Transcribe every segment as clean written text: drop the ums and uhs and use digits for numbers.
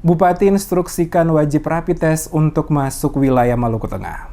Bupati instruksikan wajib rapid test untuk masuk wilayah Maluku Tengah.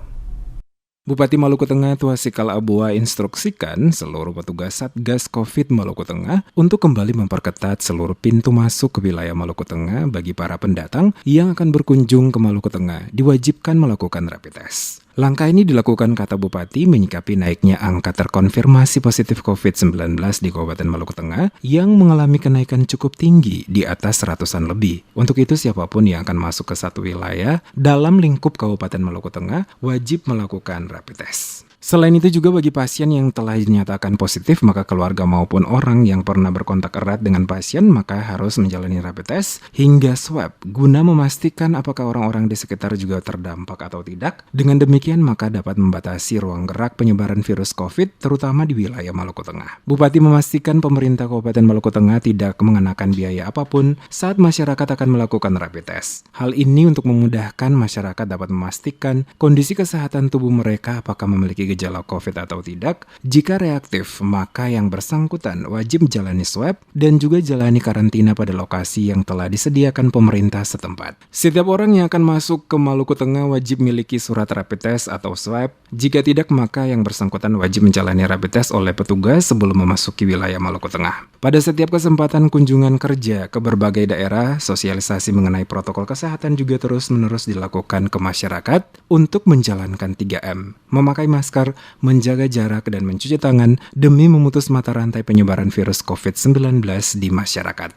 Bupati Maluku Tengah Tuasikal Abua instruksikan seluruh petugas Satgas Covid Maluku Tengah untuk kembali memperketat seluruh pintu masuk ke wilayah Maluku Tengah bagi para pendatang yang akan berkunjung ke Maluku Tengah diwajibkan melakukan rapid test. Langkah ini dilakukan kata Bupati menyikapi naiknya angka terkonfirmasi positif COVID-19 di Kabupaten Maluku Tengah yang mengalami kenaikan cukup tinggi di atas ratusan lebih. Untuk itu siapapun yang akan masuk ke satu wilayah dalam lingkup Kabupaten Maluku Tengah wajib melakukan rapid test. Selain itu juga bagi pasien yang telah dinyatakan positif, maka keluarga maupun orang yang pernah berkontak erat dengan pasien maka harus menjalani rapid test hingga swab guna memastikan apakah orang-orang di sekitar juga terdampak atau tidak. Dengan demikian maka dapat membatasi ruang gerak penyebaran virus COVID terutama di wilayah Maluku Tengah. Bupati memastikan pemerintah Kabupaten Maluku Tengah tidak mengenakan biaya apapun saat masyarakat akan melakukan rapid test. Hal ini untuk memudahkan masyarakat dapat memastikan kondisi kesehatan tubuh mereka apakah memiliki gejala COVID atau tidak. Jika reaktif, maka yang bersangkutan wajib menjalani swab dan juga jalani karantina pada lokasi yang telah disediakan pemerintah setempat. Setiap orang yang akan masuk ke Maluku Tengah wajib memiliki surat rapid test atau swab. Jika tidak, maka yang bersangkutan wajib menjalani rapid test oleh petugas sebelum memasuki wilayah Maluku Tengah. Pada setiap kesempatan kunjungan kerja ke berbagai daerah, sosialisasi mengenai protokol kesehatan juga terus-menerus dilakukan ke masyarakat untuk menjalankan 3M, memakai masker, menjaga jarak, dan mencuci tangan demi memutus mata rantai penyebaran virus COVID-19 di masyarakat.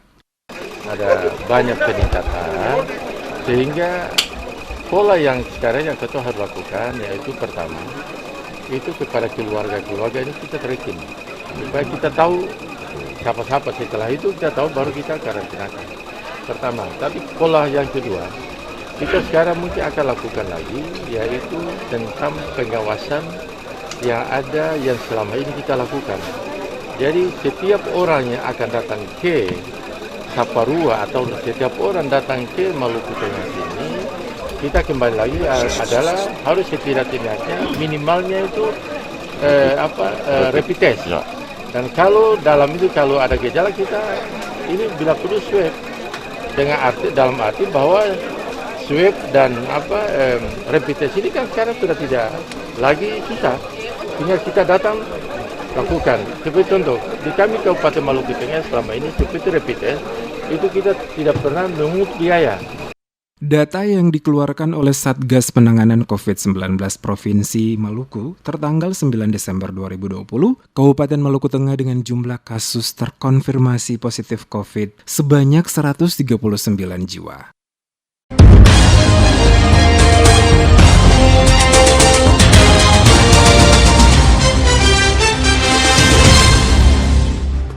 Ada banyak peningkatan, sehingga pola yang sekarang yang kita harus lakukan yaitu pertama, itu kepada keluarga ini kita tracking, supaya kita tahu siapa-siapa. Setelah itu kita tahu baru kita karantinakan. Pertama, tapi pola yang kedua, kita sekarang mungkin akan lakukan lagi, yaitu tentang pengawasan yang ada yang selama ini kita lakukan. Jadi setiap orang yang akan datang ke Saparua atau setiap orang datang ke Maluku Tengah ini, kita kembali lagi adalah harus setidaknya minimalnya itu rapid test. Dan kalau dalam itu kalau ada gejala kita ini bila perlu swab dalam arti bahwa swab dan rapid test ini kan sekarang sudah tidak lagi susah. Tinggal kita datang lakukan. Seperti contoh di kami Kabupaten Maluku Tengah selama ini seperti rapid test itu kita tidak pernah mengungut biaya. Data yang dikeluarkan oleh Satgas Penanganan COVID-19 Provinsi Maluku tertanggal 9 Desember 2020, Kabupaten Maluku Tengah dengan jumlah kasus terkonfirmasi positif COVID sebanyak 139 jiwa.